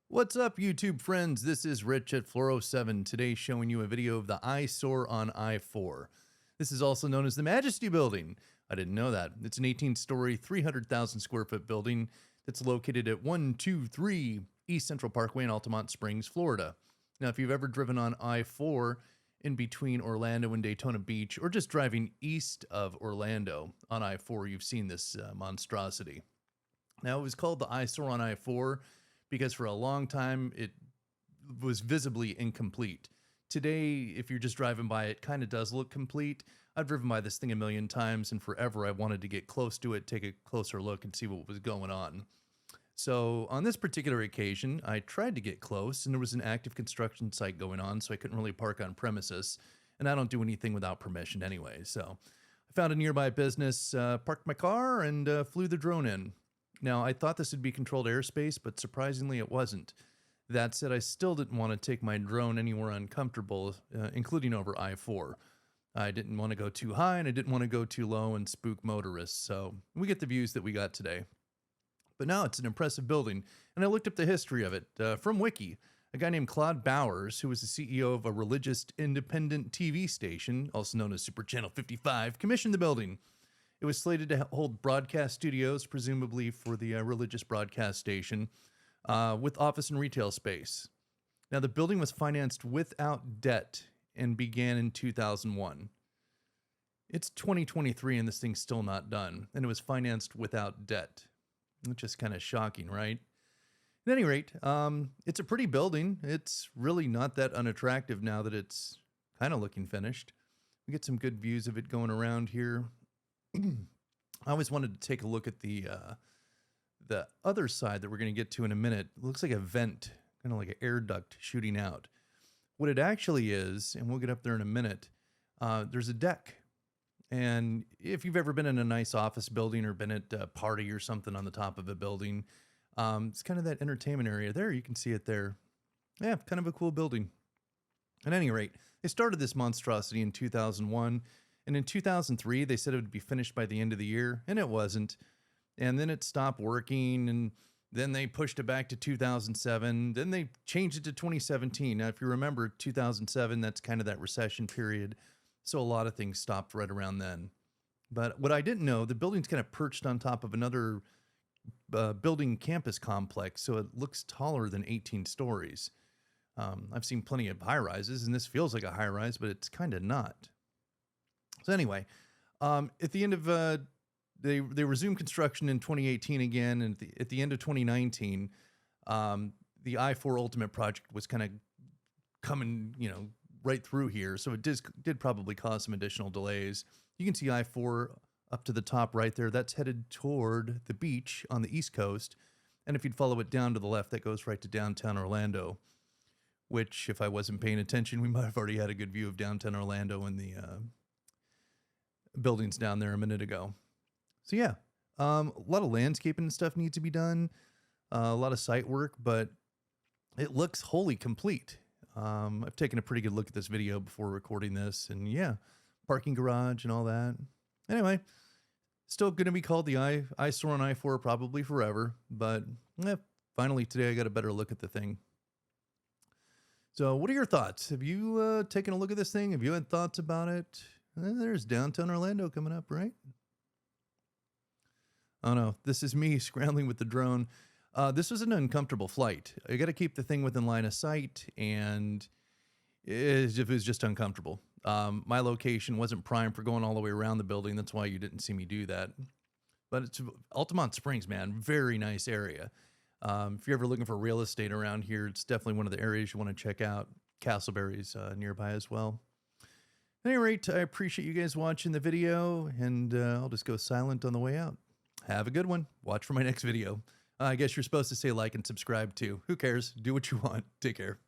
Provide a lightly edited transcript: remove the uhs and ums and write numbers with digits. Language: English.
What's up, YouTube friends? This is Rich at Fluoro7, today showing you a video of the Eyesore on I-4. This is also known as the Majesty Building. I didn't know that. It's an 18-story, 300,000 square foot building that's located at 123 East Central Parkway in Altamont Springs, Florida. Now, if you've ever driven on I-4 in between Orlando and Daytona Beach, or just driving east of Orlando on I-4, you've seen this monstrosity. Now, it was called the Eyesore on I-4 because for a long time it was visibly incomplete. Today, if you're just driving by, it kind of does look complete. I've driven by this thing a million times, and forever I wanted to get close to it, take a closer look, and see what was going on. So on this particular occasion, I tried to get close, and there was an active construction site going on, so I couldn't really park on premises, and I don't do anything without permission anyway. So I found a nearby business, parked my car, and flew the drone in. Now, I thought this would be controlled airspace, but surprisingly it wasn't. That said, I still didn't want to take my drone anywhere uncomfortable, including over I-4. I didn't want to go too high, and I didn't want to go too low and spook motorists, so we get the views that we got today. But now it's an impressive building, and I looked up the history of it from Wiki. A guy named Claude Bowers, who was the CEO of a religious independent TV station, also known as Super Channel 55, commissioned the building. It was slated to hold broadcast studios, presumably for the religious broadcast station, with office and retail space. Now, the building was financed without debt and began in 2001. It's 2023 and this thing's still not done, and it was financed without debt, which is kind of shocking, right? At any rate, it's a pretty building. It's really not that unattractive now that it's kind of looking finished. We get some good views of it going around here. I always wanted to take a look at the other side that we're going to get to in a minute. It looks like a vent, kind of like an air duct shooting out. What it actually is, and we'll get up there in a minute, there's a deck. And if you've ever been in a nice office building or been at a party or something on the top of a building, it's kind of that entertainment area there. You can see it there. Yeah, kind of a cool building. At any rate, they started this monstrosity in 2001. And in 2003, they said it would be finished by the end of the year, and it wasn't. And then it stopped working, and then they pushed it back to 2007. Then they changed it to 2017. Now, if you remember 2007, that's kind of that recession period. So a lot of things stopped right around then. But what I didn't know, the building's kind of perched on top of another building campus complex, so it looks taller than 18 stories. I've seen plenty of high-rises, and this feels like a high-rise, but it's kind of not. So anyway, at the end of they resumed construction in 2018 again, and at the end of 2019, the I-4 Ultimate project was kind of coming, right through here. So it did probably cause some additional delays. You can see I-4 up to the top right there. That's headed toward the beach on the East Coast, and if you'd follow it down to the left, that goes right to downtown Orlando. Which, if I wasn't paying attention, we might have already had a good view of downtown Orlando and the buildings down there a minute ago. So yeah, a lot of landscaping and stuff needs to be done, a lot of site work, but it looks wholly complete. I've taken a pretty good look at this video before recording this, and yeah, parking garage and all that. Anyway, still going to be called the Eyesore on I-4 probably forever, but finally today I got a better look at the thing. So what are your thoughts? Have you taken a look at this thing? Have you had thoughts about it? There's downtown Orlando coming up, right? Oh no, this is me scrambling with the drone. This was an uncomfortable flight. I got to keep the thing within line of sight, and it was just uncomfortable. My location wasn't prime for going all the way around the building. That's why you didn't see me do that. But it's Altamont Springs, man, very nice area. If you're ever looking for real estate around here, it's definitely one of the areas you want to check out. Castleberry's nearby as well. At any rate, I appreciate you guys watching the video, and I'll just go silent on the way out. Have a good one. Watch for my next video. I guess you're supposed to say like and subscribe too. Who cares? Do what you want. Take care.